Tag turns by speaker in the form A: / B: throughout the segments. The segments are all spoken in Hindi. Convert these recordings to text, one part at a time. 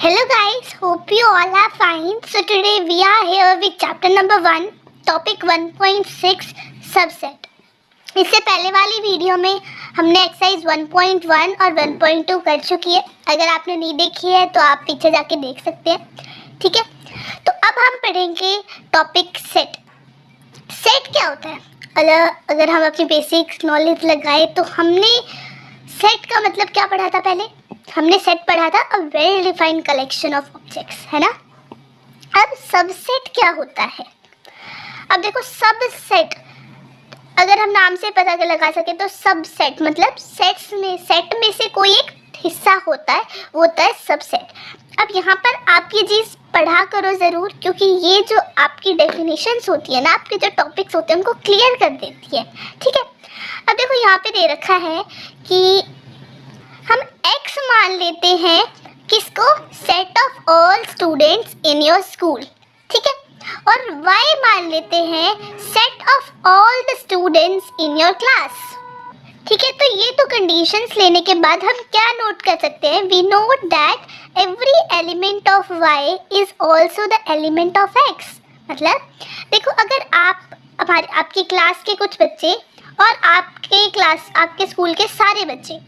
A: Hello guys, hope you all are fine. So today we are here with chapter number 1, topic 1.6 subset. इससे पहले वाली वीडियो में हमने एक्सरसाइज 1.1 और 1.2 कर चुकी है. अगर आपने नहीं देखी है तो आप पीछे जाके देख सकते हैं. ठीक है, तो अब हम पढ़ेंगे टॉपिक सेट. सेट क्या होता है? अगर हम अपनी बेसिक नॉलेज लगाए तो हमने सेट का मतलब क्या पढ़ा था? पहले हमने सेट पढ़ा था, a well defined collection of objects, है ना. अब सबसेट क्या होता है? अब देखो, सबसेट अगर हम नाम से पता लगा सके तो सबसेट मतलब सेट में से कोई एक हिस्सा होता है, वो होता है सबसेट. अब यहाँ पर आप ये चीज़ पढ़ा करो ज़रूर, क्योंकि ये जो आपकी डेफिनेशंस होती है ना, आपके जो टॉपिक्स होते हैं उनको क्लियर कर देती है. ठीक है, अब देखो यहाँ पे दे रखा है कि हम x मान लेते हैं किसको? Set of all students in your school. ठीक है, और y मान लेते हैं set of all the students in your class. ठीक है, तो ये तो कंडीशंस लेने के बाद हम क्या नोट कर सकते हैं? We note that every element of y is also the element of x. मतलब देखो, अगर आपकी क्लास के कुछ बच्चे और आपके स्कूल के सारे बच्चे,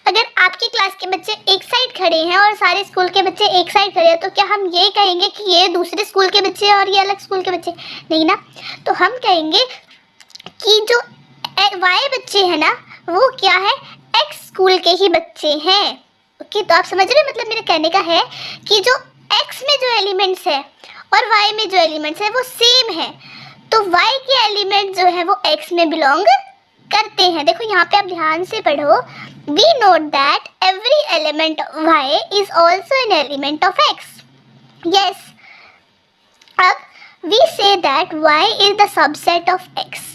A: अगर आपकी क्लास के बच्चे एक साइड खड़े हैं और सारे स्कूल के बच्चे एक साइड खड़े हैं, तो क्या हम ये कहेंगे कि ये दूसरे स्कूल के बच्चे और ये अलग स्कूल के बच्चे? नहीं ना. तो हम कहेंगे कि जो वाई बच्चे हैं ना, वो क्या है? एक्स स्कूल के ही बच्चे हैं. ओके, तो आप समझ रहे हैं? मतलब मेरे कहने का है कि जो एक्स में जो एलिमेंट्स है और वाई में जो एलिमेंट्स है वो सेम है, तो वाई के एलिमेंट जो है वो एक्स में बिलोंग करते हैं. देखो यहाँ पे आप ध्यान से पढ़ो. We note that every element of y is also an element of x. Yes. अब we say that y is the subset of x.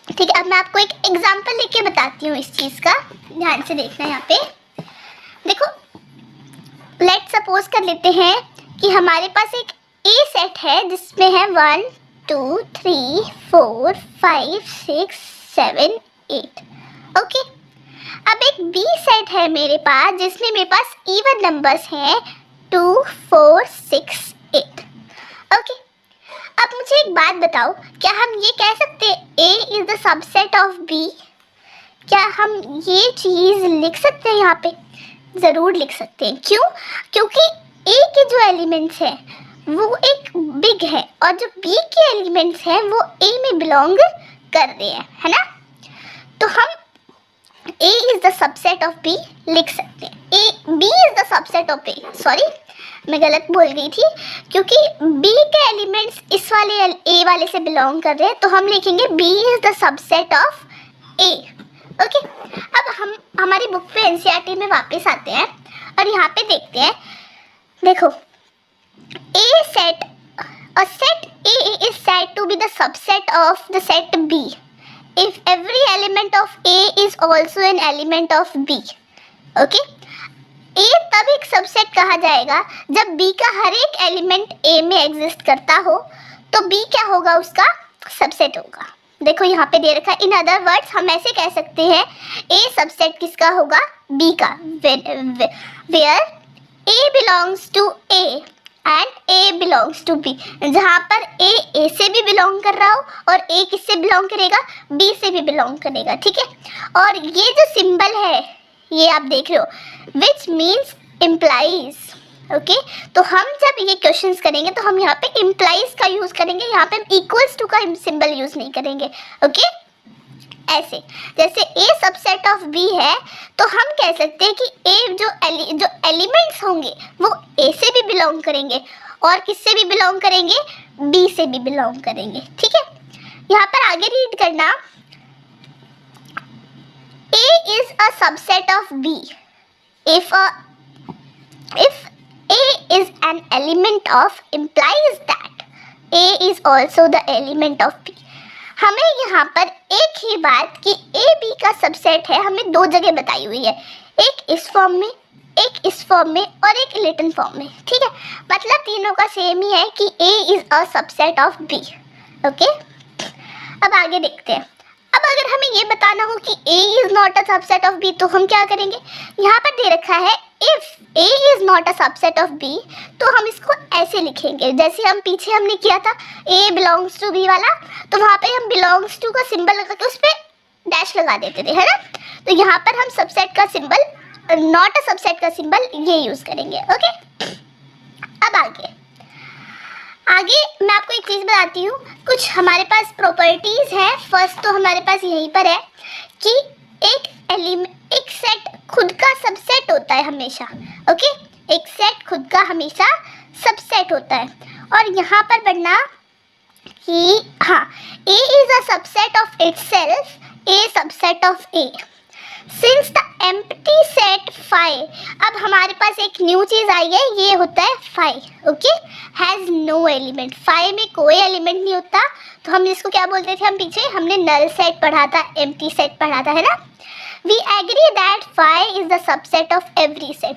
A: ठीक है, अब मैं आपको एक एग्जांपल लेके बताती हूँ इस चीज़ का. ध्यान से देखना यहाँ पे. देखो, लेट सपोज कर लेते हैं कि हमारे पास एक A सेट है जिसमें है 1 2 3 4 5 6 7 8. ओके, अब एक B सेट है मेरे पास जिसमें मेरे पास इवन नंबर्स हैं 2 4 6 8. ओके, अब मुझे एक बात बताओ, क्या हम ये कह सकते हैं A is the subset of B? क्या हम ये चीज़ लिख सकते हैं? यहाँ पे ज़रूर लिख सकते हैं. क्यों? क्योंकि A के जो एलिमेंट्स हैं वो एक बिग है और जो B के एलिमेंट्स हैं वो A में बिलोंग कर रहे हैं, है ना. तो हम A is the subset of B लिख सकते हैं. B is the subset of A. Sorry, मैं गलत बोल गई थी, क्योंकि B के एलिमेंट्स इस वाले A वाले से बिलोंग कर रहे हैं, तो हम लिखेंगे B is the subset of A. Okay, अब हम हमारी बुक पे NCERT में वापस आते हैं और यहाँ पे देखते हैं. देखो, a set A is said to be the subset of the set B if every element of A is also an element of B. Okay, A तब एक सबसेट कहा जाएगा जब B का हर एक एलिमेंट A में एग्जिस्ट करता हो, तो B क्या होगा? उसका सबसेट होगा. देखो यहाँ पे दे रखा है. इन अदर वर्ड्स हम ऐसे कह सकते हैं A सबसेट किसका होगा? B का. Where A belongs to A and A belongs to B. जहाँ पर A से भी बिलोंग कर रहा हो और A किससे बिलोंग करेगा? B से भी बिलोंग करेगा. ठीक है, और ये जो सिंबल है ये आप देख रहे हो, विच मीन्स इम्प्लाइज. ओके, तो हम जब ये क्वेश्चंस करेंगे तो हम यहाँ पे इम्प्लाइज का यूज़ करेंगे. यहाँ पे हम इक्वल्स टू का सिंबल यूज़ नहीं करेंगे. ओके, ऐसे जैसे A सबसेट ऑफ B है, तो हम कह सकते हैं कि A जो एलिमेंट्स होंगे वो A से भी बिलोंग करेंगे और किससे भी बिलोंग करेंगे? B से भी बिलोंग करेंगे. ठीक है, यहाँ पर आगे रीड करना. A is a subset of B if A is an element of implies that A is also the element of B. हमें यहाँ पर एक ही बात कि A B का सबसेट है हमें दो जगह बताई हुई है. एक इस फॉर्म में, एक इस फॉर्म में और एक रिटन फॉर्म में. ठीक है, मतलब तीनों का सेम ही है कि A is a subset of B. Okay, अब आगे देखते हैं. अब अगर हमें ये बताना हो कि A is not a subset of B, तो हम क्या करेंगे? यहाँ पर दे रखा है if A is not a subset of B, तो हम इसको ऐसे लिखेंगे जैसे हम पीछे हमने किया था ए बिलोंग्स टू बी वाला, तो वहाँ पे हम बिलोंग्स टू का सिंबल लगा के उस पर डैश लगा देते थे, है ना। तो यहाँ पर हम सबसेट का सिंबल, नॉट अ सबसेट का सिंबल ये यूज करेंगे। ओके, अब आगे मैं आपको एक चीज़ बताती हूँ। कुछ हमारे पास प्रॉपर्टीज है। फर्स्ट तो हमारे पास यहीं पर है कि एक सेट खुद का सबसेट होता है हमेशा। ओके, एक सेट खुद का हमेशा सबसेट होता है। और यहाँ पर पढ़ना कि हाँ, A is a subset of itself, A subset of A. Since the empty set phi, अब हमारे पास एक न्यू चीज आई है, ये होता है phi. Okay, has no element, phi में कोई एलिमेंट नहीं होता। तो हम इसको क्या बोलते थे, हम पीछे हमने नल सेट पढ़ा था, एम्प्टी सेट पढ़ा था, है ना। We agree that phi is the subset of every set.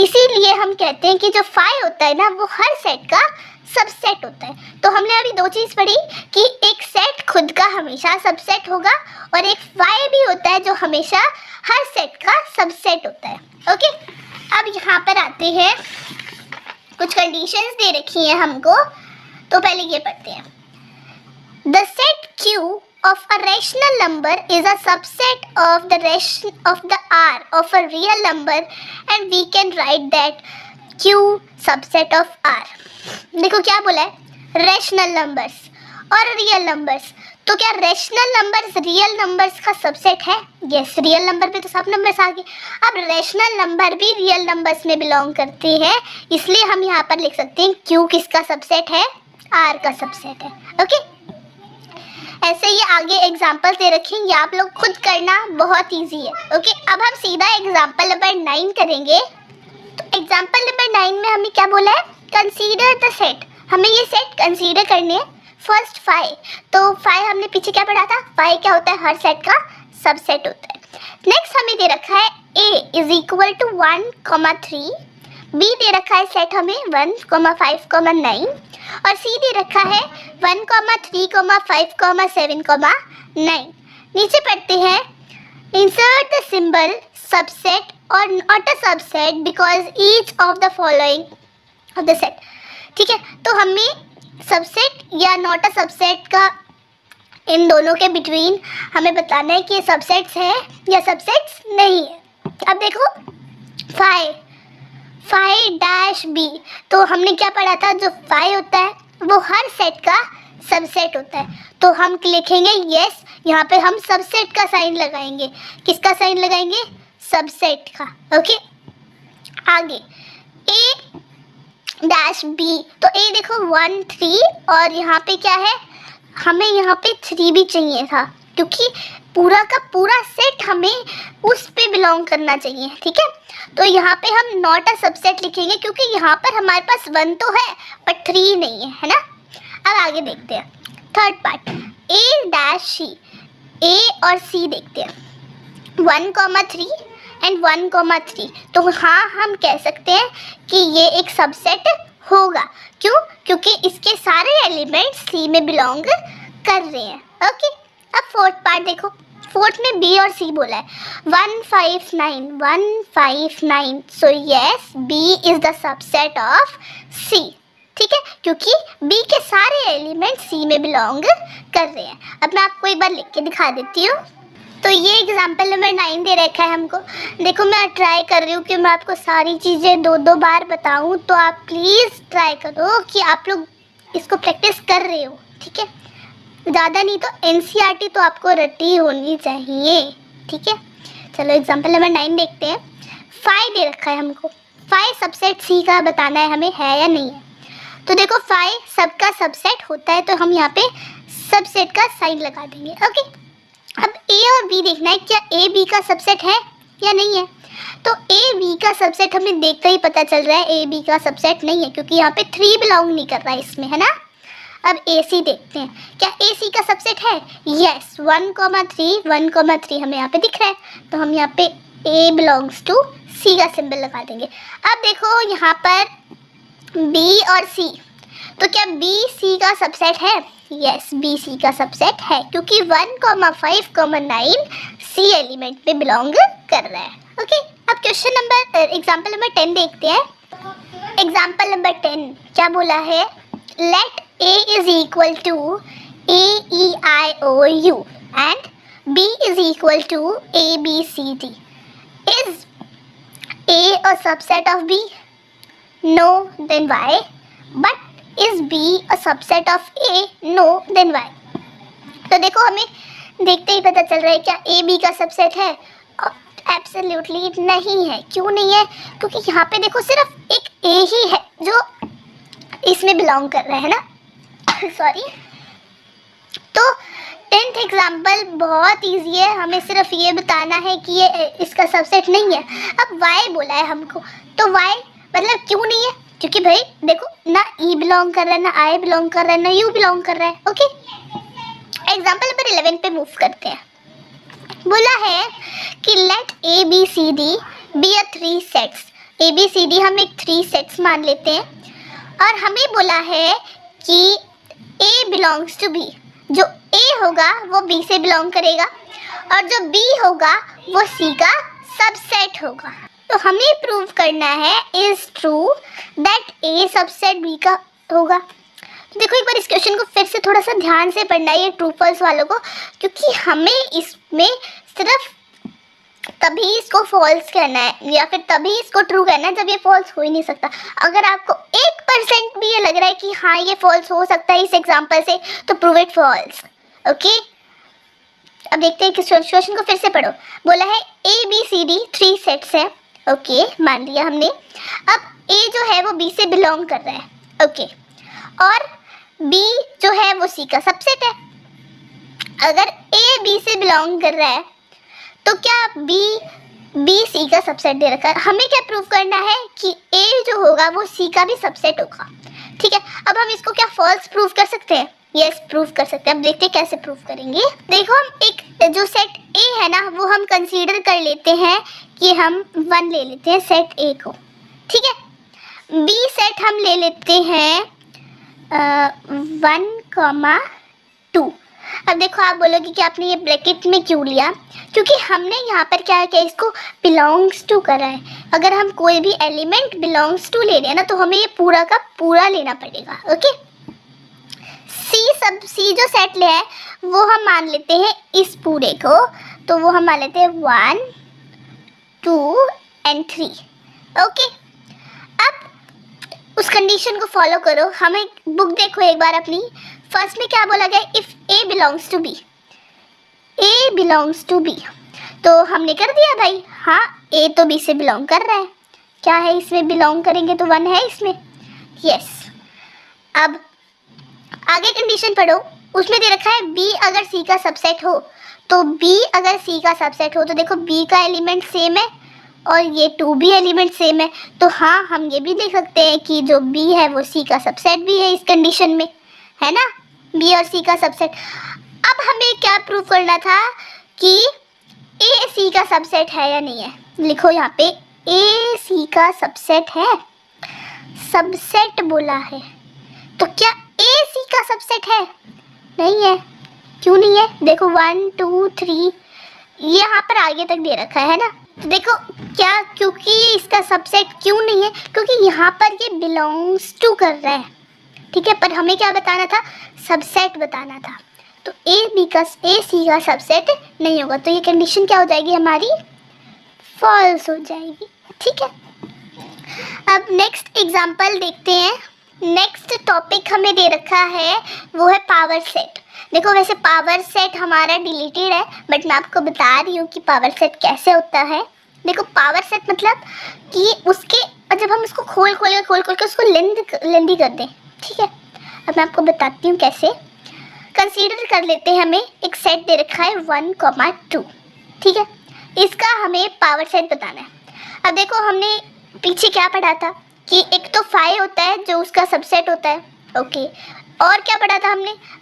A: इसीलिए हम कहते हैं कि जो फाई होता है ना, वो हर सेट का सबसेट होता है। तो हमने अभी दो चीज़ पढ़ी कि एक सेट खुद का हमेशा सबसेट होगा और एक फाई भी होता है जो हमेशा हर सेट का सबसेट होता है। ओके, अब यहाँ पर आते हैं, कुछ कंडीशंस दे रखी हैं हमको, तो पहले ये पढ़ते हैं। The set Q of a rational number is a subset of the R of a real number and we can write that Q subset of R। देखो क्या बोला है, रेशनल नंबर्स और रियल नंबर्स। तो क्या रेशनल नंबर्स रियल नंबर्स का सबसेट है? यस, रियल नंबर पे तो सब नंबर्स आ गए। अब रेशनल नंबर भी रियल नंबर्स में बिलोंग करते हैं, इसलिए हम यहाँ पर लिख सकते हैं क्यू किसका सबसेट है, आर का सबसेट है। ओके, ऐसे ही आगे एग्जाम्पल दे रखे, ये आप लोग खुद करना, बहुत ईजी है। ओके, अब हम सीधा एग्जाम्पल नंबर 9 करेंगे। तो एग्जाम्पल नंबर 9 में हमें क्या बोला है, कंसीडर द सेट। हमें ये सेट कंसीडर करने हैं। फर्स्ट फाई, तो फाई हमने पीछे क्या पढ़ा था, फाई क्या होता है, हर सेट का सबसेट होता है। नेक्स्ट हमें दे रखा है ए इज इक्वल टू 1,3, बी दे रखा है सेट हमें 1,5,9 और सी दे रखा है 1,3,5,7,9। नीचे पढ़ते हैं, इंसर्ट द सिंबल सबसेट और not a subset because each of the following of the set. ठीक है, तो हमें सबसेट या नॉट अ सबसेट का इन दोनों के बिटवीन हमें बताना है कि ये सबसेट्स है या सबसेट्स नहीं है। अब देखो फाई डैश बी, तो हमने क्या पढ़ा था, जो फाई होता है वो हर सेट का सबसेट होता है। तो हम लिखेंगे यस, यहाँ पे हम सबसेट का साइन लगाएंगे। किसका साइन लगाएंगे, सबसेट का। ओके, आगे ए डैश बी, तो ए देखो 1 3 और यहाँ पे क्या है, हमें यहाँ पे 3 भी चाहिए था क्योंकि पूरा का पूरा सेट हमें उस पे बिलोंग करना चाहिए। ठीक है, तो यहाँ पे हम नॉट अ सबसेट लिखेंगे क्योंकि यहाँ पर हमारे पास 1 तो है बट 3 नहीं है, है ना। अब आगे देखते हैं थर्ड पार्ट, ए डैश सी, ए और सी देखते हैं 1,3 एंड 1,3। तो हाँ, हम कह सकते हैं कि ये एक सबसेट होगा। क्यों? क्योंकि इसके सारे एलिमेंट्स सी में बिलोंग कर रहे हैं। ओके, अब फोर्थ पार्ट देखो, फोर्थ में बी और सी बोला है 159 so yes B is the subset of C. ठीक है, क्योंकि बी के सारे एलिमेंट सी में बिलोंग कर रहे हैं। अब मैं आपको एक बार लिख के दिखा देती हूँ। तो ये एग्जाम्पल नंबर 9 दे रखा है हमको। देखो, मैं ट्राई कर रही हूँ कि मैं आपको सारी चीज़ें 2-2 बार बताऊँ, तो आप प्लीज़ ट्राई करो कि आप लोग इसको प्रैक्टिस कर रहे हो। ठीक है, ज़्यादा नहीं तो एनसीईआरटी तो आपको रटी होनी चाहिए। ठीक है, चलो एग्जाम्पल नंबर 9 देखते हैं। फाई दे रखा है हमको, फाई सबसेट सी का बताना है हमें, है या नहीं है। तो देखो, फाई सबका सबसेट होता है, तो हम यहाँ पे सबसेट का साइन लगा देंगे। ओके, अब ए और बी देखना है, क्या ए बी का सबसेट है या नहीं है। तो ए बी का सबसेट हमें देखकर ही पता चल रहा है ए बी का सबसेट नहीं है, क्योंकि यहाँ पे 3 बिलोंग नहीं कर रहा है इसमें, है ना। अब ए सी देखते हैं, क्या ए सी का सबसेट है। यस, 1,3 हमें यहाँ पे दिख रहा है, तो हम यहाँ पे ए बिलोंग्स टू सी का सिंबल लगा देंगे। अब देखो यहाँ पर बी और सी, तो क्या बी सी का सबसेट है। यस, बी सी का सबसेट है क्योंकि 1,5,9 सी एलिमेंट पे बिलोंग कर रहा है। ओके, अब क्वेश्चन नंबर एग्जाम्पल नंबर 10 देखते हैं। एग्जाम्पल नंबर 10 क्या बोला है, let a is equal to AEIOU and b is equal to ABCD। Is a a subset of b? No, then why? But is b a subset of a? No, then why? तो देखो हमें देखते ही पता चल रहा है क्या a b का सबसेट है? एब्सोल्युटली नहीं है। क्यों नहीं है? क्योंकि यहाँ पे देखो सिर्फ एक a ही है जो इसमें बिलोंग कर रहा है ना सॉरी। तो 10th एग्जाम्पल बहुत इजी है, हमें सिर्फ ये बताना है कि ये इसका सबसेट नहीं है। अब y बोला है हमको, तो y मतलब क्यों नहीं है? क्योंकि भाई देखो ना e बिलोंग कर रहा है, ना I बिलोंग कर रहा है, ना u बिलोंग कर रहा है। ओके, एग्जाम्पल नंबर 11 पे मूव करते हैं। बोला है कि let ABCD be a 3 sets. ABCD हम एक 3 सेट्स मान लेते हैं और हमें बोला है कि A बिलोंग्स टू B। जो A होगा वो B से बिलोंग करेगा और जो B होगा वो C का सबसेट होगा। तो हमें प्रूव करना है is true that A subset B का होगा। तो देखो एक बार इस क्वेश्चन को फिर से थोड़ा सा ध्यान से पढ़ना है ये ट्रू फॉल्स वालों को, क्योंकि हमें इसमें सिर्फ तभी इसको फॉल्स कहना है या फिर तभी इसको ट्रू कहना है जब ये फॉल्स हो ही नहीं सकता। अगर आपको 1% भी ये लग रहा है कि हाँ ये फॉल्स हो सकता है इस एग्जांपल से, तो प्रूव इट फॉल्स। ओके, अब देखते हैं कि क्वेश्चन को फिर से पढ़ो। बोला है ABCD 3 सेट्स है। ओके, मान लिया हमने। अब A जो है वो B से बिलोंग कर रहा है। ओके, और B जो है वो C का सबसेट है। अगर A B से बिलोंग कर रहा है तो क्या B C का सबसेट दे रखा है। हमें क्या प्रूव करना है कि A जो होगा वो C का भी सबसेट होगा। ठीक है, अब हम इसको क्या फॉल्स प्रूव कर सकते हैं? यस, प्रूव कर सकते हैं। अब देखते हैं कैसे प्रूव करेंगे। देखो हम एक जो सेट A है ना वो हम कंसीडर कर लेते हैं कि हम 1 ले लेते हैं सेट A को। ठीक है, B सेट हम ले लेते हैं 1,2। अब देखो आप बोलोगे कि आपने ये ब्रैकेट में क्यों लिया? क्योंकि हमने यहाँ पर क्या किया, इसको बिलोंग्स टू करा है। अगर हम कोई भी एलिमेंट बिलोंग्स टू ले रहे हैं ना तो हमें ये पूरा का पूरा लेना पड़ेगा। ओके, C जो सेट ले है वो हम मान लेते हैं इस पूरे को, तो वो हम मान लेते हैं 1, 2 and 3। ओके, अब उस कंडीशन को फॉलो करो। हमें बुक देखो एक बार अपनी। फर्स्ट में क्या बोला गया, if A belongs to B। A belongs to B, तो हमने कर दिया भाई। हाँ, A तो B से बिलोंग कर रहा है। क्या है इसमें बिलोंग करेंगे तो 1 है इसमें। यस, अब आगे कंडीशन पढ़ो। उसमें दे रखा है B अगर C का सबसेट हो, तो B अगर C का सबसेट हो तो देखो B का एलिमेंट सेम है और ये 2 भी एलिमेंट सेम है। तो हाँ, हम ये भी देख सकते हैं कि जो B है वो C का सबसेट भी है इस कंडीशन में, है ना, B और C का सबसेट। अब हमें क्या प्रूव करना था कि A C का सबसेट है या नहीं है। लिखो यहाँ पे A C का सबसेट है। सबसेट बोला है, तो क्या A C का सबसेट है? नहीं है। क्यों नहीं है? देखो 1, 2, 3 यहाँ पर आगे तक दे रखा है ना। तो देखो क्या, क्योंकि इसका सबसेट क्यों नहीं है, क्योंकि यहाँ पर ये बिलोंग्स टू कर रहा है। ठीक है, पर हमें क्या बताना था, सबसेट बताना था। तो A C का सबसेट नहीं होगा, तो ये कंडीशन क्या हो जाएगी हमारी, फॉल्स हो जाएगी। ठीक है, अब नेक्स्ट एग्जांपल देखते हैं। नेक्स्ट टॉपिक हमें दे रखा है वो है पावर सेट। देखो वैसे पावर सेट हमारा डिलीटेड है, बट मैं आपको बता रही हूँ कि पावर सेट कैसे होता है। देखो पावर सेट मतलब कि उसके जब हम उसको खोल के उसको लेंदी कर दें। ठीक है, अब मैं आपको बताती हूँ कैसे। कंसीडर कर लेते हैं, हमें एक सेट दे रखा है 1,2। ठीक है, इसका हमें पावर सेट बताना है। अब देखो हमने पीछे क्या पढ़ा था कि एक तो 5 होता है जो उसका सबसेट होता है। ओके, और क्या पढ़ा था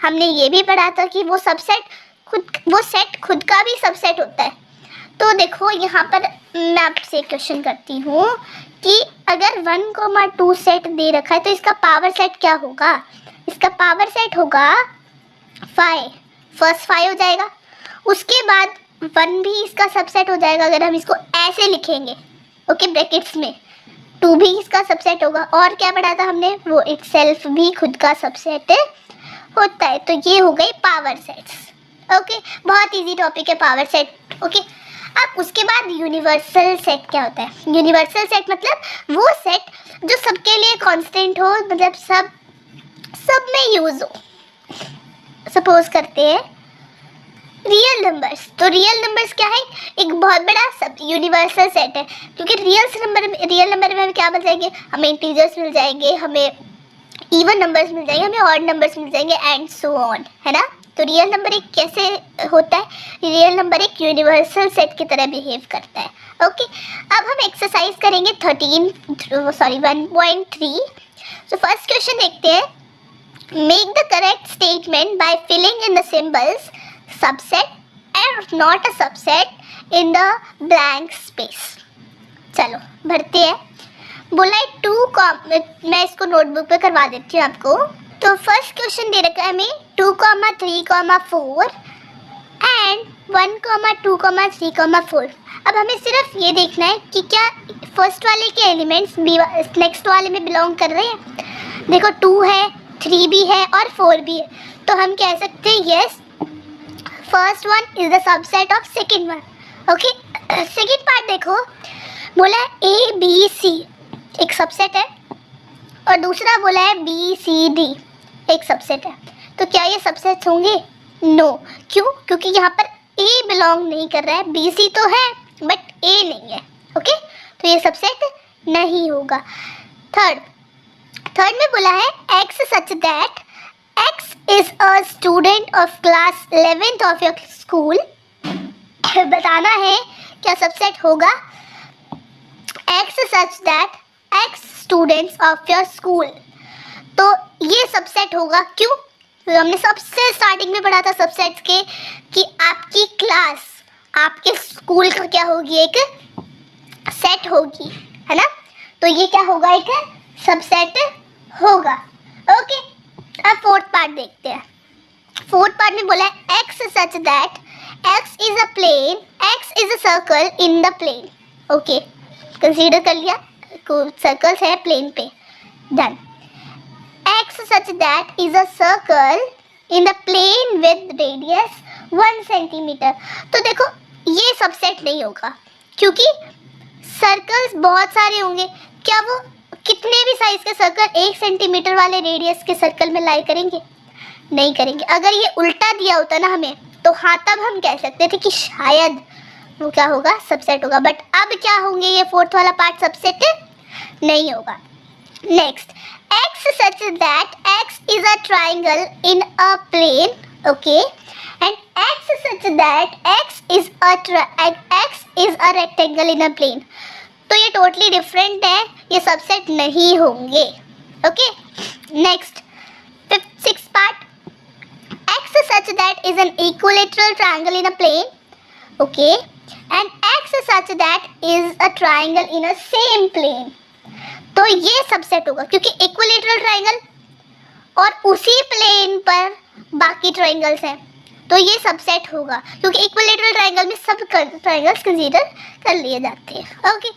A: हमने ये भी पढ़ा था कि वो सेट खुद का भी सबसेट होता है। तो देखो यहाँ पर मैं आपसे क्वेश्चन करती हूँ कि अगर 1,2 सेट दे रखा है तो इसका पावर सेट क्या होगा। इसका पावर सेट होगा 5, फर्स्ट 5 हो जाएगा, उसके बाद 1 भी इसका सबसेट हो जाएगा अगर हम इसको ऐसे लिखेंगे। ओके, ब्रैकेट्स में 2 भी इसका सबसेट होगा। और क्या पढ़ा था हमने, वो इटसेल्फ भी खुद का सबसेट होता है। तो ये हो गई पावर सेट्स। ओके, बहुत इजी टॉपिक है पावर सेट। ओके, अब उसके बाद यूनिवर्सल सेट क्या होता है। यूनिवर्सल सेट मतलब वो सेट जो सबके लिए कांस्टेंट हो, मतलब सब में यूज हो। सपोज करते हैं रियल नंबर्स, तो रियल नंबर्स क्या है, एक बहुत बड़ा सब यूनिवर्सल सेट है, क्योंकि रियल नंबर में क्या मिल जाएंगे, हमें इंटीजर्स मिल जाएंगे, हमें इवन नंबर्स मिल जाएंगे, हमें ऑड नंबर्स मिल जाएंगे एंड सो ऑन, है ना। तो रियल नंबर एक कैसे होता है, रियल नंबर एक यूनिवर्सल सेट की तरह बिहेव करता है। ओके, अब हम एक्सरसाइज करेंगे 1.3। तो फर्स्ट क्वेश्चन देखते हैं, make the correct statement by filling in the symbols subset and not a subset in the blank space. चलो भरते हैं। बोला है 2, मैं इसको नोटबुक पे करवा देती हूँ आपको। तो फर्स्ट क्वेश्चन दे रखा है हमें 2,3,4 एंड 1,2,3,4। अब हमें सिर्फ ये देखना है कि क्या फर्स्ट वाले के एलिमेंट्स नेक्स्ट वाले में बिलोंग कर रहे हैं। देखो 2 है, 3 भी है और 4 भी है, तो हम कह सकते हैं yes, first one is the subset of second one. Okay, second part देखो, बोला है ABC एक सबसेट है और दूसरा बोला है BCD एक सबसेट है। तो क्या ये सबसेट्स होंगे? नो। क्यों? क्योंकि यहाँ पर A बिलोंग नहीं कर रहा है, BC तो है बट A नहीं है। ओके, तो ये सबसेट नहीं होगा। थर्ड में बोला है X such that X is a student of class 11th of your school. बताना है क्या सबसेट होगा, X such that X students of your school. तो ये सबसेट होगा। क्यों? तो हमने सबसे स्टार्टिंग में पढ़ा था सबसेट्स के कि आपकी क्लास आपके स्कूल का क्या होगी, एक सेट होगी, है ना। तो ये क्या होगा, एक सबसेट होगा। ओके, अब फोर्थ पार्ट देखते हैं। फोर्थ पार्ट में बोला है X such that X is a plane, X is a circle in the plane. Okay, consider कर लिया, सर्कल्स है प्लेन पे, done. X such that is a circle in the plane with radius 1 centimeter। तो देखो ये सबसेट नहीं होगा क्योंकि सर्कल्स बहुत सारे होंगे। क्या वो कितने भी साइज के सर्कल 1 सेंटीमीटर वाले रेडियस के सर्कल में लाई करेंगे? नहीं करेंगे। अगर ये उल्टा दिया होता ना हमें, तो हाँ तब हम कह सकते थे कि शायद वो क्या होगा, सबसेट होगा। बट अब क्या होंगे, ये फोर्थ वाला पार्ट सबसेट नहीं होगा। Next, X such that X is a triangle in a plane, okay, and X such that X is a rectangle in a plane। तो ये टोटली डिफरेंट है, ये सबसेट नहीं होंगे। Okay, next six part, X such that is an equilateral triangle in a plane, okay, and X such that is a triangle in a same plane। तो ये सबसेट होगा क्योंकि इक्विलेटरल ट्रायंगल और उसी प्लेन पर बाकी ट्रायंगल्स हैं, तो ये सबसेट होगा क्योंकि इक्विलेटरल ट्रायंगल में सब ट्रायंगल्स कंसीडर कर लिए जाते हैं। Okay,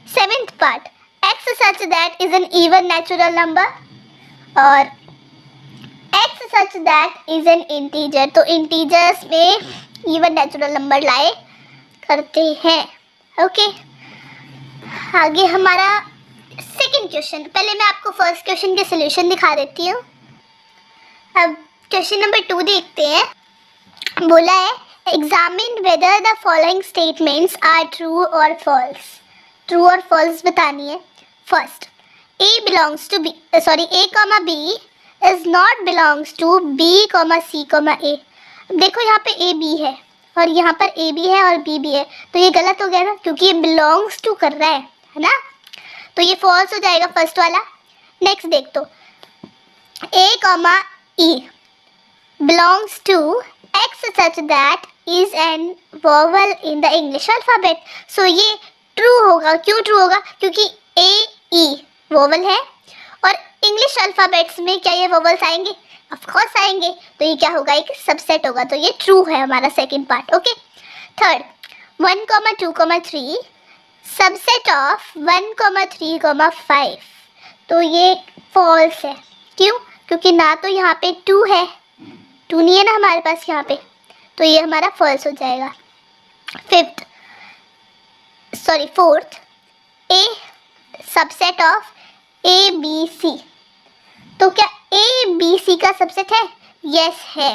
A: seventh part, X such that is an even natural number और X such that is an integer. तो इंटीजर्स में इवन नेचुरल नंबर लाए करते हैं। ओके, आगे हमारा सेकेंड क्वेश्चन। पहले मैं आपको फर्स्ट क्वेश्चन के सोल्यूशन दिखा देती हूँ। अब क्वेश्चन नंबर 2 देखते हैं। बोला है examine whether the following statements are true और फॉल्स। ट्रू और फॉल्स बतानी है। First, A belongs to B, A comma B is not belongs to B comma C comma A। देखो यहाँ पे A B है और यहाँ पर A भी है और B भी है, तो ये गलत हो गया ना क्योंकि ये belongs to कर रहा है ना, तो ये फॉल्स हो जाएगा फर्स्ट वाला। नेक्स्ट देख तो A comma E belongs to X such that is an vowel in the English alphabet। सो ये ट्रू होगा। क्यों ट्रू होगा? क्योंकि A E वोवल है और इंग्लिश अल्फ़ाबेट्स में क्या ये वोवल्स आएंगे? ऑफ कोर्स आएंगे। तो ये क्या होगा? एक सबसेट होगा। तो ये ट्रू है हमारा second part. Okay, third, 1, 2, 3 subset of 1,3,5, तो ये फॉल्स है। क्यों? क्योंकि ना तो यहाँ पे 2 है, 2 नहीं है ना हमारे पास यहाँ पे, तो ये हमारा फॉल्स हो जाएगा। Fourth, A subset of A B C, तो क्या ए बी सी का सबसेट है? यस है।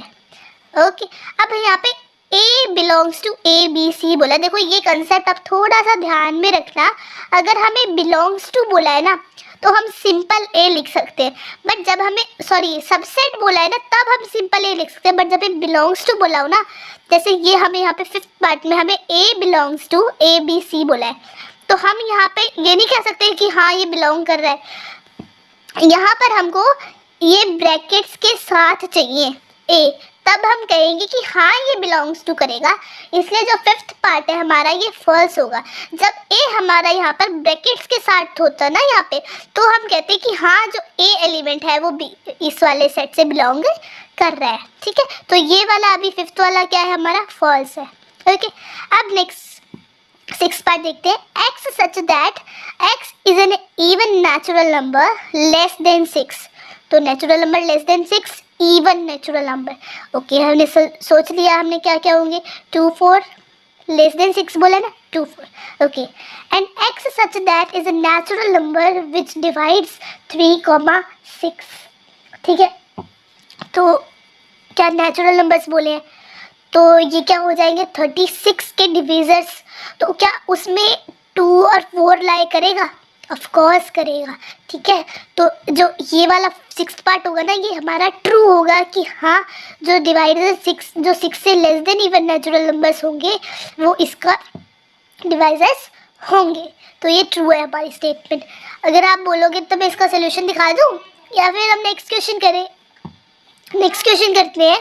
A: ओके, अब यहाँ पे A belongs to A B C बोला। देखो ये कंसेप्ट आप थोड़ा सा ध्यान में रखना। अगर हमें बिलोंग्स टू बोला है ना तो हम सिंपल ए लिख सकते हैं, बट जब हमें सबसेट बोला है ना तब हम सिंपल ए लिख सकते हैं। बट जब ये बिलोंग्स टू बोला हो ना, जैसे ये हमें यहाँ पे 5th पार्ट में हमें A belongs to A B C बोला है, तो हम यहाँ पे ये नहीं कह सकते कि हाँ ये बिलोंग कर रहा है। यहाँ पर हमको ये ब्रैकेट्स के साथ चाहिए ए, तब हम कहेंगे कि हाँ ये बिलोंग्स टू करेगा। इसलिए जो 5th पार्ट है हमारा ये फॉल्स होगा। जब ए हमारा यहाँ पर ब्रैकेट्स के साथ होता ना यहाँ पे, तो हम कहते हैं कि हाँ जो ए एलिमेंट है वो बी इस वाले सेट से बिलोंग कर रहा है। ठीक है, तो ये वाला अभी 5th वाला क्या है हमारा? फॉल्स है। ओके, अब नेक्स्ट 6th पार्ट देखते हैं। X such that x is an even natural number less than 6, तो natural number less than 6 even natural number. Okay, हमने सोच लिया हमने क्या क्या होंगे। 2 4 लेस देन 6 बोला ना, 2 4। Okay, and x such that is a natural number which divides 3,6। ठीक है, तो क्या नेचुरल नंबर्स बोले हैं तो ये क्या हो जाएंगे? 36 के डिविजर्स। तो क्या उसमें 2 और 4 लाई करेगा? ऑफ कोर्स करेगा। ठीक है, तो जो ये वाला 6th पार्ट होगा ना ये हमारा ट्रू होगा कि हाँ जो डिवाइडर 6 जो 6 से less then even natural numbers होंगे वो इसका डिवाइजर्स होंगे। तो ये ट्रू है हमारी स्टेटमेंट। अगर आप बोलोगे तो मैं इसका सोल्यूशन दिखा दूँ या फिर हम नेक्स्ट क्वेश्चन करें? नेक्स्ट क्वेश्चन करते हैं।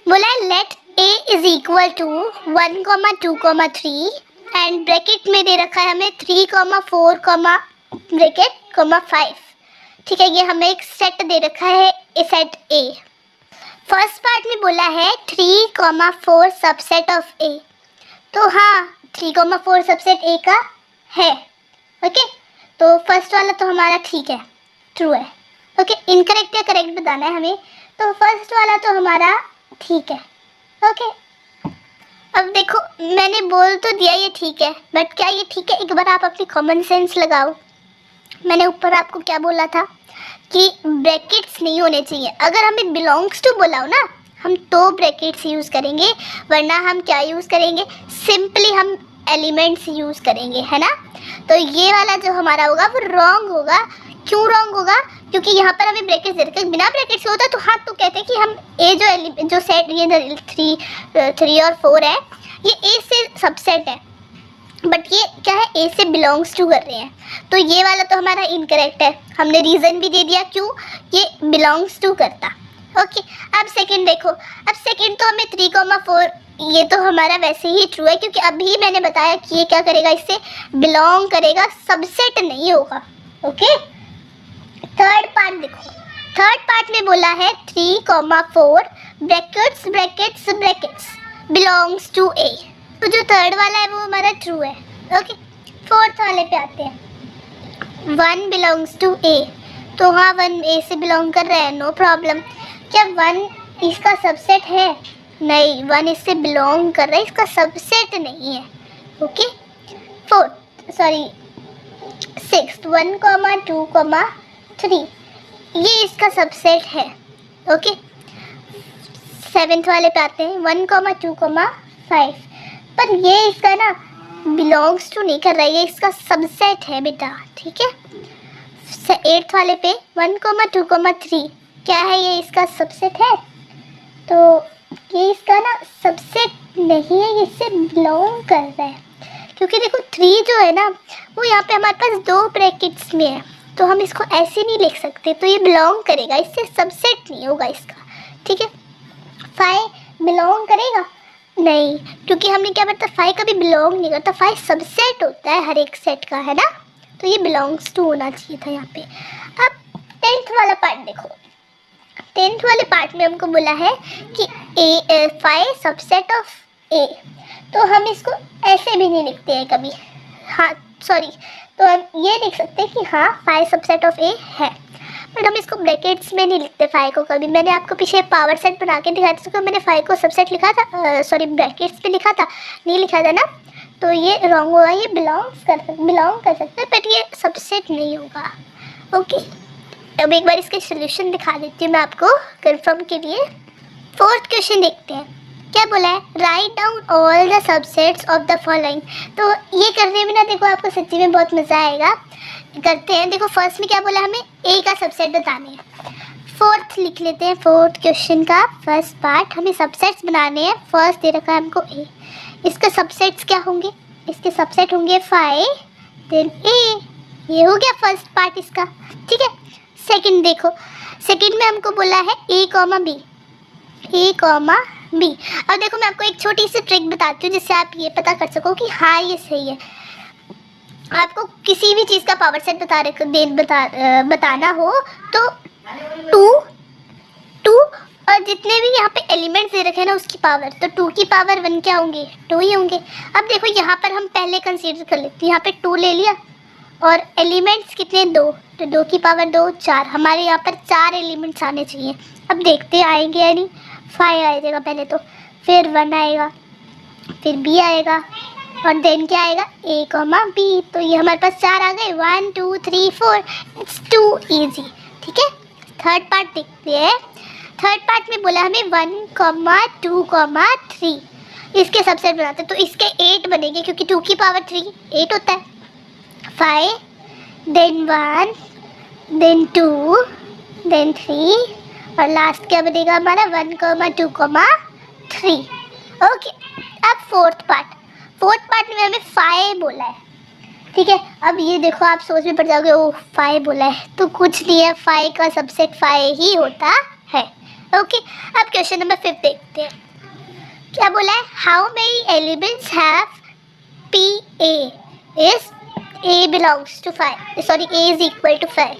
A: बोला है let A is equal to 1,2,3 and bracket में दे रखा है हमें 3,4, ब्रैकेट 5। ठीक है, ये हमें एक सेट दे रखा है सेट ए। फर्स्ट पार्ट में बोला है 3,4 सबसेट ऑफ ए, तो हाँ 3,4 सबसेट ए का है। ओके, तो फर्स्ट वाला तो हमारा ठीक है, ट्रू है। ओके, इनकरेक्ट या करेक्ट बताना है हमें, तो फर्स्ट वाला तो हमारा ठीक है। ओके, अब देखो मैंने बोल तो दिया ये ठीक है, बट क्या ये ठीक है? एक बार आप अपनी कॉमन सेंस लगाओ। मैंने ऊपर आपको क्या बोला था कि ब्रैकेट्स नहीं होने चाहिए। अगर हमें बिलोंग्स टू बोला हो ना हम तो ब्रैकेट्स यूज़ करेंगे, वरना हम क्या यूज़ करेंगे? सिंपली हम एलिमेंट्स यूज़ करेंगे, है ना। तो ये वाला जो हमारा होगा वो रॉन्ग होगा। क्यों रॉन्ग होगा? क्योंकि यहाँ पर हमें ब्रैकेट्स दे रखे, बिना ब्रैकेट्स होता तो हाँ तो कहते हैं कि हम ए जो सेट ये 3 और 4 है ये ए से सबसेट है, बट ये क्या है? ए से बिलोंग्स टू कर रहे हैं। तो ये वाला तो हमारा इनकरेक्ट है। हमने रीज़न भी दे दिया क्यों ये बिलोंग्स टू करता। ओके, अब सेकंड देखो। अब सेकंड तो हमें 3,4 ये तो हमारा वैसे ही ट्रू है क्योंकि अभी मैंने बताया कि ये क्या करेगा? इससे बिलोंग करेगा, सबसेट नहीं होगा। ओके, थर्ड पार्ट देखो। थर्ड पार्ट में बोला है 3,4 brackets brackets brackets belongs to A, तो जो थर्ड वाला है वो हमारा ट्रू है। ओके, फोर्थ वाले पे आते हैं। 1 बिलोंग्स टू ए, तो हाँ 1 ए से बिलोंग कर रहा है, नो प्रॉब्लम। क्या 1 इसका सबसेट है? नहीं, 1 इससे बिलोंग कर रहा है, इसका सबसेट नहीं है। ओके, सिक्स्थ 1,2,3 ये इसका सबसेट है। ओके, 7th वाले पे आते हैं 1,2,5, पर ये इसका ना बिलोंग्स टू नहीं कर रहा है, ये इसका सबसेट है बेटा। ठीक है, 8th वाले पे 1,2,3 क्या है? ये इसका सबसेट है, तो ये इसका ना सबसेट नहीं है, ये इससे बिलोंग कर रहा है। क्योंकि देखो 3 जो है ना वो यहाँ पे हमारे पास 2 ब्रैकेट्स में है, तो हम इसको ऐसे नहीं लिख सकते, तो ये बिलोंग करेगा, इससे सबसेट नहीं होगा इसका। ठीक है, 5 बिलोंग करेगा? नहीं, क्योंकि हमने क्या बताया 5 कभी बिलोंग नहीं करता, 5 सबसेट होता है हर एक सेट का, है ना। तो ये बिलोंग्स टू होना चाहिए था यहाँ पे। अब 10th वाला पार्ट देखो। 10th वाले पार्ट में हमको बोला है कि 5 सबसेट ऑफ ए, तो हम इसको ऐसे भी नहीं लिखते हैं कभी, हाँ सॉरी, तो हम ये लिख सकते हैं कि हाँ फाई सबसेट ऑफ ए है, बट हम इसको ब्रैकेट्स में नहीं लिखते फाई को कभी। मैंने आपको पीछे पावर सेट बना के दिखाया था, तो मैंने फाई को सबसेट लिखा था, सॉरी ब्रैकेट्स में लिखा था, नहीं लिखा था ना, तो ये रॉन्ग हुआ। ये बिलोंग कर सकते हैं बट ये सबसेट नहीं होगा। ओके, अब एक बार इसके सोल्यूशन दिखा देती हूँ मैं आपको कंफर्म के लिए। फोर्थ क्वेश्चन देखते हैं, क्या बोला है, write down all the subsets of the following. तो ये करने में ना देखो आपको सच्ची में बहुत मज़ा आएगा, करते हैं। देखो फर्स्ट में क्या बोला, हमें ए का सबसेट बताने हैं। फोर्थ लिख लेते हैं, फोर्थ क्वेश्चन का फर्स्ट पार्ट, हमें सबसेट्स बनाने हैं। फर्स्ट दे रखा है हमको ए, इसके सबसेट्स क्या होंगे, इसके सबसेट होंगे फाई देन ए, ये हो गया फर्स्ट पार्ट इसका, ठीक है। सेकंड देखो, सेकंड में हमको बोला है ए कॉमा बी, ए कॉमा बी। अब देखो मैं आपको एक छोटी सी ट्रिक बताती हूँ जिससे आप ये पता कर सको कि हाँ ये सही है। आपको किसी भी चीज़ का पावर सेट बताना हो तो टू और जितने भी यहाँ पे एलिमेंट्स दे रखे हैं ना उसकी पावर, तो 2 की पावर 1 क्या होंगे, 2 ही होंगे। अब देखो यहाँ पर हम पहले कंसीडर कर लेते हैं, यहाँ पे 2 ले लिया और एलिमेंट्स कितने, 2, तो 2 की पावर 2 4, हमारे यहाँ पर 4 एलिमेंट्स आने चाहिए। अब देखते आएंगे या नहीं, 5 आ जाएगा पहले तो, फिर 1 आएगा, फिर बी आएगा और देन क्या आएगा, ए कॉमा बी। तो ये हमारे पास 4 आ गए, 1 2 3 4, इट्स टू ईजी, ठीक है। थर्ड पार्ट देखते हैं। थर्ड पार्ट में बोला हमें 1 2 3, इसके सबसेट बनाते हैं, तो इसके 8 बनेंगे क्योंकि 2 की पावर 3 8 होता है। 5 देन 1 देन 2 देन 3 और लास्ट क्या बनेगा हमारा 1 2 3। ओके, अब फोर्थ पार्ट में हमें 5 बोला है, ठीक है। अब ये देखो आप सोच में पड़ जाओगे, ओ 5 बोला है, तो कुछ नहीं है, 5 का सबसेट 5 ही होता है। ओके, अब क्वेश्चन नंबर 5 देखते हैं, क्या बोला है, how many elements have P A is A belongs to 5, sorry A is equal to 5,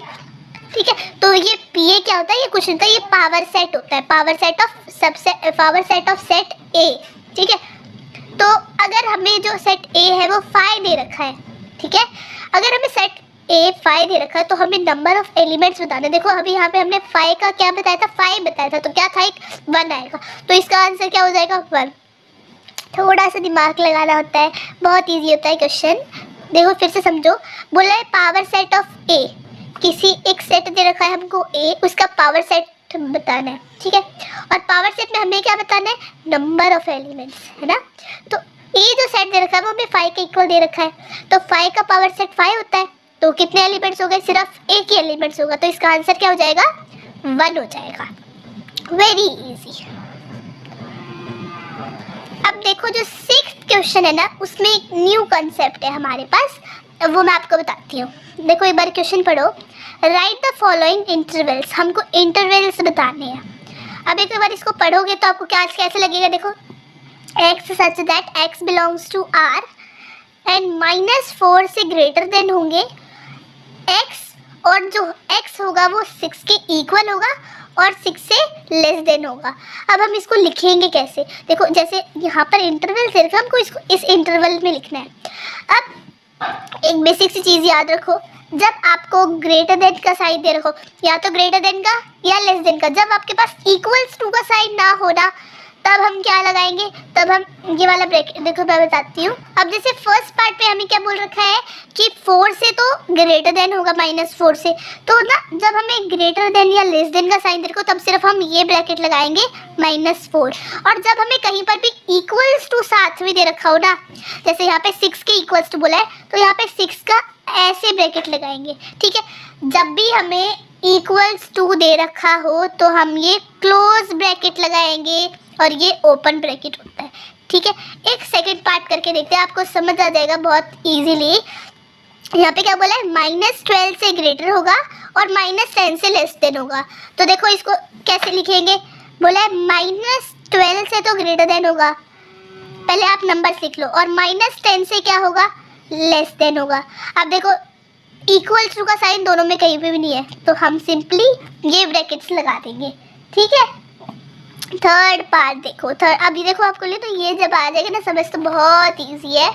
A: ठीक है। तो ये पी ए क्या होता है, ये कुछ नहीं होता, ये पावर सेट होता है, पावर सेट ऑफ सेट ए, ठीक है। तो अगर हमें जो सेट ए है वो 5 दे रखा है, ठीक है, अगर हमें सेट ए 5 दे रखा है तो हमें नंबर ऑफ एलिमेंट्स बताना है। देखो अभी यहाँ पे हमने 5 का क्या बताया था, 5 बताया था, तो क्या था, एक 1 आएगा, तो इसका आंसर क्या हो जाएगा 1। थोड़ा सा दिमाग लगाना होता है, बहुत ईजी होता है क्वेश्चन। देखो फिर से समझो, बोला है पावर सेट ऑफ ए, किसी एक सेट दे रखा है हमको ए, उसका पावर सेट बताना है, ठीक है। और पावर सेट में हमें क्या बताना है, नंबर ऑफ एलिमेंट्स, है ना। तो ए जो सेट दे रखा है वो हमें 5 के इक्वल दे रखा है, तो 5 का पावर सेट 5 होता है, तो कितने एलिमेंट्स हो गए, सिर्फ एक ही एलिमेंट्स होगा, तो इसका आंसर क्या हो जाएगा 1 हो जाएगा। Very easy. अब देखो जो 6th क्वेश्चन है ना, उसमें एक न्यू कंसेप्ट है हमारे पास, वो मैं आपको बताती हूँ। देखो एक बार क्वेश्चन पढ़ो, राइट द फॉलोइंग इंटरवल्स, हमको इंटरवल्स बताने हैं। अब एक बार इसको पढ़ोगे तो आपको क्या कैसे लगेगा, देखो x such that x belongs to r and -4 से ग्रेटर देन होंगे x, और जो x होगा वो 6 के इक्वल होगा और 6 से लेस देन होगा। अब हम इसको लिखेंगे कैसे, देखो जैसे यहाँ पर इंटरवल दे रखा है, हमको इसको इस इंटरवल में लिखना है। अब एक बेसिक सी चीज़ याद रखो, जब आपको ग्रेटर देन का साइन दे रखो, या तो ग्रेटर देन का या लेस देन का, जब आपके पास इक्वल्स टू का साइन ना होना, तब हम क्या लगाएंगे, तब हम ये वाला ब्रैकेट, देखो मैं बताती हूँ। अब जैसे फर्स्ट पार्ट पे हमें क्या बोल रखा है कि 4 से तो ग्रेटर देन होगा -4 से, तो ना जब हमें ग्रेटर देन या लेस देन का साइन देखो तब सिर्फ हम ये ब्रैकेट लगाएंगे -4। और जब हमें कहीं पर भी इक्वल्स टू साथ में दे रखा हो ना, जैसे यहाँ पे 6 के इक्वल्स टू बोला है, तो यहाँ पे 6 का ऐसे ब्रैकेट लगाएंगे, ठीक है। जब भी हमें इक्वल्स टू दे रखा हो तो हम ये क्लोज ब्रैकेट लगाएंगे और ये ओपन ब्रैकेट होता है, ठीक है। एक सेकंड पार्ट करके देखते हैं, आपको समझ आ जाएगा बहुत इजीली। यहाँ पे क्या बोला है, -12 से ग्रेटर होगा और -10 से लेस देन होगा, तो देखो इसको कैसे लिखेंगे, बोला है -12 से तो ग्रेटर देन होगा, पहले आप नंबर्स लिख लो, और -10 से क्या होगा, लेस देन होगा। अब देखो इक्वल टू का साइन दोनों में कहीं पे भी नहीं है, तो हम सिंपली ये ब्रैकेट्स लगा देंगे, ठीक है। थर्ड पार्ट देखो, अभी देखो आपको लिए तो ये जब आ जाएगा ना समझ, तो बहुत इजी है।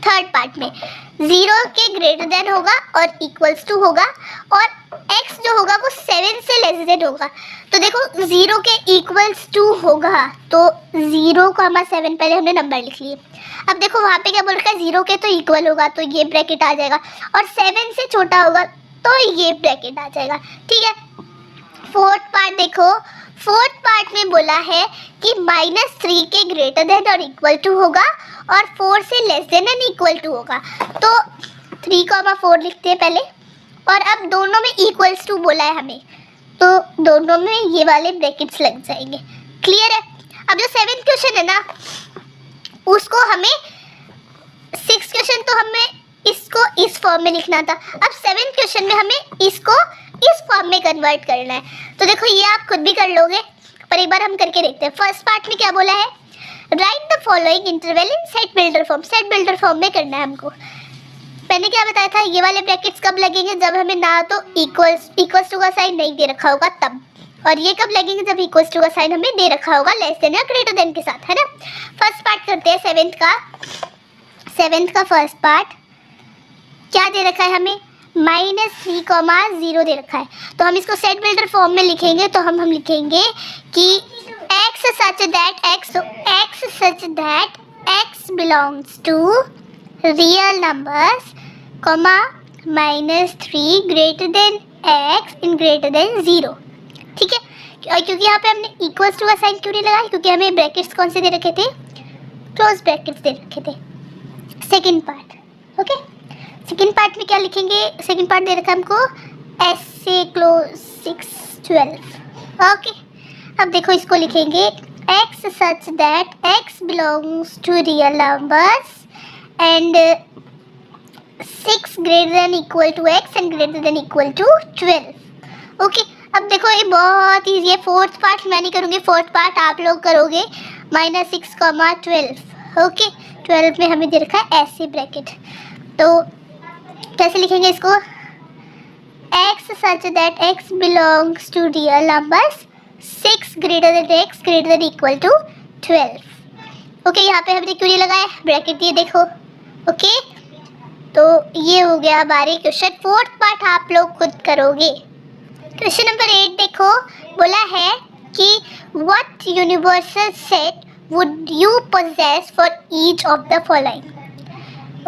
A: थर्ड पार्ट में 0 के ग्रेटर देन होगा और इक्वल्स टू होगा, और x जो होगा वो 7 से लेस देन होगा। तो देखो 0 के इक्वल्स टू होगा, तो 0 को हमारा 7 पहले हमने नंबर लिख लिए। अब देखो वहाँ पे क्या बोल रखा है, 0 के तो इक्वल होगा तो ये ब्रैकेट आ जाएगा, और 7 से छोटा होगा तो ये ब्रैकेट आ जाएगा। ठीक है, फोर्थ पार्ट देखो, फोर्थ पार्ट में बोला है कि -3 के ग्रेटर देन और इक्वल टू होगा और 4 से less than and equal to होगा। तो 3,4 लिखते हैं पहले, और अब दोनों में इक्वल्स टू बोला है हमें, तो दोनों में ये वाले ब्रैकेट्स लग जाएंगे। क्लियर है। अब जो 7th क्वेश्चन है ना, उसको हमें 6th क्वेश्चन तो हमें इसको इस फॉर्म में लिखना था, अब 7th क्वेश्चन में हमें इसको इस फॉर्म में कन्वर्ट करना है। तो देखो ये आप खुद भी कर लोगे, पर एक बार हम करके देखते हैं। फर्स्ट पार्ट में क्या बोला है, right the following interval in set builder form. Set builder form में करना है हमको। मैंने क्या बताया था, ये वाले ब्रैकेट्स कब लगेंगे, जब हमें ना तो इक्वल्स टू का साइन नहीं दे रखा होगा तब, और ये कब लगेंगे, जब इक्वल्स टू का साइन हमें दे रखा होगा लेस देन या ग्रेटर देन के साथ, है ना। फर्स्ट पार्ट करते हैं 7th का फर्स्ट पार्ट। क्या दे रखा है हमें, -3,0 दे रखा है, तो हम इसको सेट बिल्डर फॉर्म में लिखेंगे। तो हम लिखेंगे कि x such that x belongs to real numbers, -3 greater than x in greater than 0। ठीक है, और क्योंकि यहाँ पे हमने इक्वल्स टू का साइन क्यों नहीं लगाया, क्योंकि हमें ब्रैकेट्स कौन से दे रखे थे, क्लोज ब्रैकेट्स दे रखे थे। Second part, okay, second part में क्या लिखेंगे, सेकेंड पार्ट दे रखा है हमको ऐसे क्लोज 6, 12। ओके, अब देखो इसको लिखेंगे x such that x belongs to real numbers and 6 greater than equal to x and greater than equal to 12। Okay, अब देखो ये बहुत ईजी है। फोर्थ पार्ट मैं नहीं करूँगी, फोर्थ पार्ट आप लोग करोगे। -6,12। ओके, 12 में हमें दे रखा है ऐसे ब्रैकेट, तो कैसे लिखेंगे इसको, x such that x belongs to real numbers 6 greater than x greater than equal to 12। Okay, यहाँ पे हमने क्यों नहीं लगाया ब्रैकेट, ये देखो। ओके, तो ये हो गया हमारे क्वेश्चन। फोर्थ पार्ट आप लोग खुद करोगे। क्वेश्चन नंबर 8 देखो, बोला है कि what universal set would you possess for each of the following.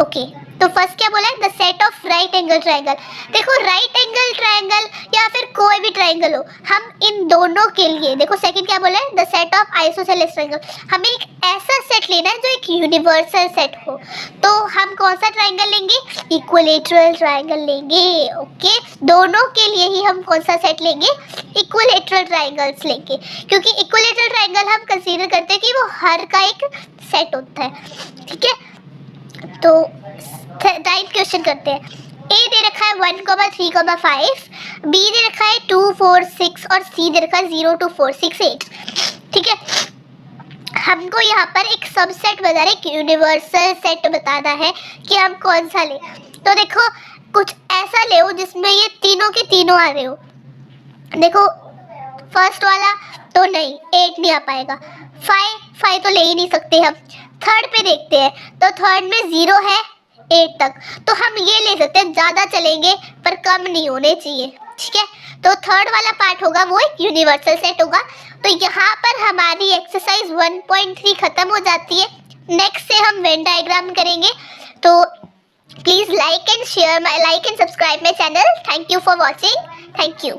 A: Okay, तो फर्स्ट क्या बोला है, the set of right angle triangle. देखो राइट एंगल ट्राइंगल या फिर कोई भी ट्राइंगल हो, हम इन दोनों के लिए, देखो सेकंड क्या बोला है, the set of isosceles triangle. हमें एक ऐसा सेट लेना है जो एक यूनिवर्सल सेट हो, तो हम कौन सा ट्राइंगल लेंगे, इक्विलेटरल ट्राइंगल लेंगे। ओके, दोनों के लिए ही हम कौन सा सेट लेंगे, इक्विलेटरल ट्राइंगल्स लेंगे, क्योंकि इक्विलेटरल ट्राइंगल हम कंसीडर करते हैं कि वो हर का एक सेट होता है। ठीक है, तो राइट क्वेश्चन करते हैं। ए दे रखा है 1,3,5, बी दे रखा है 2, 4, 6 और सी दे रखा है 0, 2, 4, 6, 8। ठीक है, हमको यहाँ पर एक सबसेट बता रहे, एक यूनिवर्सल सेट बताना है कि हम कौन सा ले। तो देखो कुछ ऐसा ले जिसमें ये तीनों के तीनों आ रहे हो। देखो फर्स्ट वाला तो नहीं, 8 नहीं आ पाएगा, 5 तो ले ही नहीं सकते हम। थर्ड पे देखते हैं, तो थर्ड में 0 है 8 तक, तो हम ये ले सकते हैं, ज़्यादा चलेंगे पर कम नहीं होने चाहिए। ठीक है, तो थर्ड वाला पार्ट होगा वो एक यूनिवर्सल सेट होगा। तो यहाँ पर हमारी एक्सरसाइज 1.3 खत्म हो जाती है। नेक्स्ट से हम वेन डायग्राम करेंगे, तो please like and share my, like and subscribe my channel. Thank you for watching, thank you.